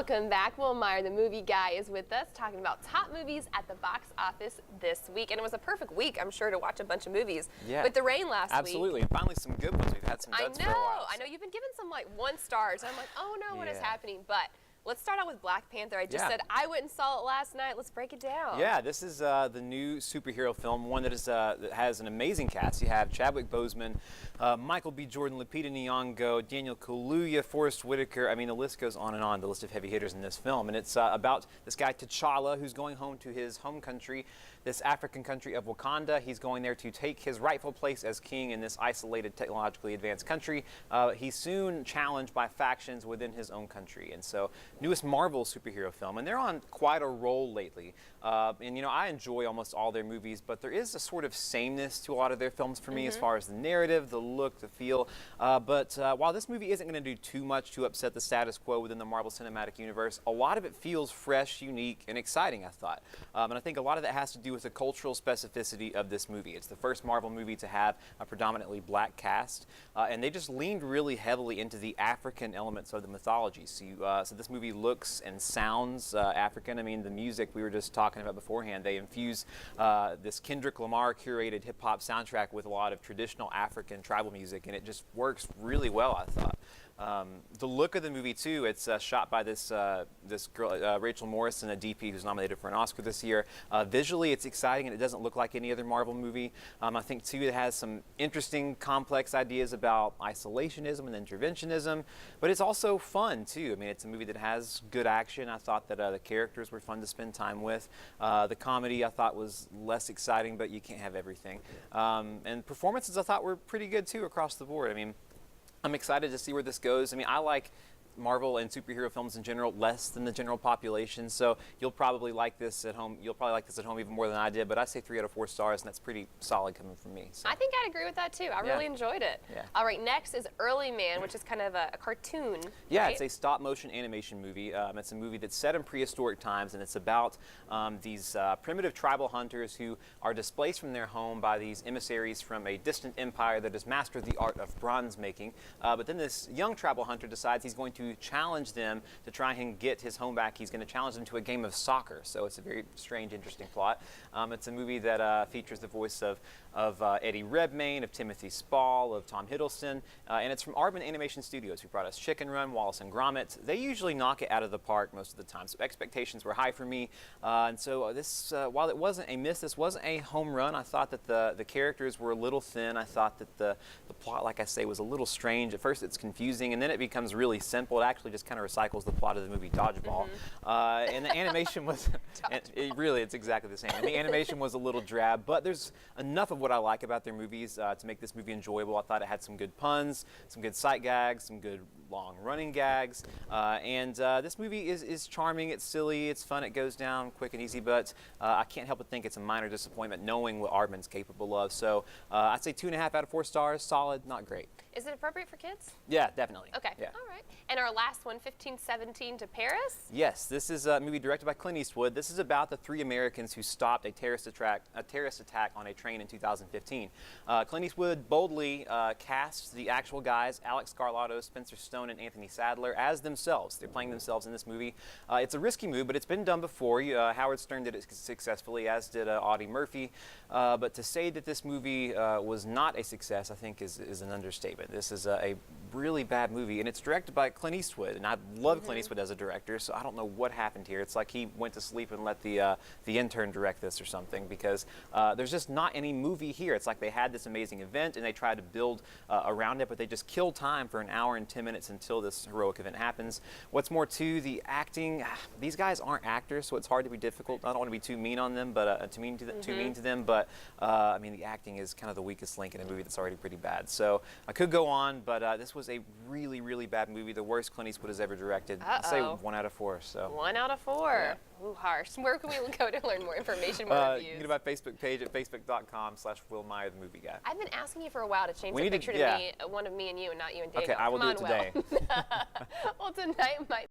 Welcome back. Will Meyer, the movie guy, is with us talking about top movies at the box office this week. And it was a perfect week, I'm sure, to watch a bunch of movies. Yeah. With the rain last week. Absolutely. And finally some good ones. We've had some duds for a while. I know. You've been given some like 1 stars. I'm like, oh no, what is happening? But let's start out with Black Panther. I just said I went and saw it last night. Let's break it down. Yeah, this is the new superhero film, one that is that has an amazing cast. You have Chadwick Boseman, Michael B. Jordan, Lupita Nyong'o, Daniel Kaluuya, Forrest Whitaker. I mean, the list goes on and on, the list of heavy hitters in this film. And it's about this guy T'Challa, who's going home to his home country, this African country of Wakanda. He's going there to take his rightful place as king in this isolated, technologically advanced country. He's soon challenged by factions within his own country. And so, newest Marvel superhero film, and they're on quite a roll lately. And you know, I enjoy almost all their movies, but there is a sort of sameness to a lot of their films for me as far as the narrative, the look, the feel. But while this movie isn't going to do too much to upset the status quo within the Marvel Cinematic Universe, a lot of it feels fresh, unique, and exciting, I thought. And I think a lot of that has to do with the cultural specificity of this movie. It's the first Marvel movie to have a predominantly black cast, and they just leaned really heavily into the African elements of the mythology. So this movie looks and sounds African. I mean, the music we were just talking about beforehand, they infuse this Kendrick Lamar curated hip-hop soundtrack with a lot of traditional African tribal music, and it just works really well, I thought. The look of the movie too, it's shot by this girl, Rachel Morrison, a DP who's nominated for an Oscar this year. Visually it's exciting and it doesn't look like any other Marvel movie. I think too it has some interesting complex ideas about isolationism and interventionism, but it's also fun too. I mean, it's a movie that has good action. I thought that the characters were fun to spend time with. The comedy I thought was less exciting, but you can't have everything. And performances I thought were pretty good too across the board. I mean, I'm excited to see where this goes. I mean, I like Marvel and superhero films in general less than the general population, so you'll probably like this at home. You'll probably like this at home even more than I did, but I say 3 out of 4 stars, and that's pretty solid coming from me. So. I think I'd agree with that too. I really enjoyed it. Yeah. All right, next is Early Man, which is kind of a cartoon. Yeah, right? It's a stop-motion animation movie. It's a movie that's set in prehistoric times, and it's about these primitive tribal hunters who are displaced from their home by these emissaries from a distant empire that has mastered the art of bronze making. But then this young tribal hunter decides he's going to challenge them to try and get his home back. He's going to challenge them to a game of soccer. So it's a very strange, interesting plot. It's a movie that features the voice of Eddie Redmayne, of Timothy Spall, of Tom Hiddleston, and it's from Aardman Animation Studios, who brought us Chicken Run, Wallace and Gromit. They usually knock it out of the park most of the time, so expectations were high for me. And so this, while it wasn't a miss, this wasn't a home run. I thought that the characters were a little thin. I thought that the plot, like I say, was a little strange. At first it's confusing, and then it becomes really simple. It actually just kind of recycles the plot of the movie Dodgeball. And the animation was, it's exactly the same. And the animation was a little drab, but there's enough of what I like about their movies to make this movie enjoyable. I thought it had some good puns, some good sight gags, some good long running gags, and this movie is charming, it's silly, it's fun, it goes down quick and easy, but I can't help but think it's a minor disappointment knowing what Aardman's capable of. So I'd say 2.5 out of 4 stars, solid, not great. Is it appropriate for kids? Yeah, definitely. Okay, all right. And our last one, 1517 to Paris? Yes, this is a movie directed by Clint Eastwood. This is about the 3 Americans who stopped a terrorist attack on a train in 2015. Clint Eastwood boldly cast the actual guys, Alex Scarlato's, Spencer Stone, and Anthony Sadler, as themselves. They're playing themselves in this movie. It's a risky move, but it's been done before. Howard Stern did it successfully, as did Audie Murphy. But to say that this movie was not a success, I think is an understatement. This is a really bad movie, and it's directed by Clint Eastwood, and I love Clint Eastwood as a director, so I don't know what happened here. It's like he went to sleep and let the intern direct this or something, because there's just not any movie here. It's like they had this amazing event and they tried to build around it, but they just killed time for 1 hour and 10 minutes until this heroic event happens. What's more too, the acting, these guys aren't actors, so it's hard to be difficult. I don't want to be too mean on them, but too mean to them, but I mean, the acting is kind of the weakest link in a movie that's already pretty bad. So I could go on, but this was a really, really bad movie, the worst Clint Eastwood has ever directed. I'd say 1 out of 4. So 1 out of 4. Yeah. Ooh, harsh. Where can we go to learn more information, more reviews? You can go to my Facebook page at facebook.com/Will Meyer, the movie guy. I've been asking you for a while to change the picture to me, one of me and you, and not you and Daniel. Okay, I will do it today. Well, tonight might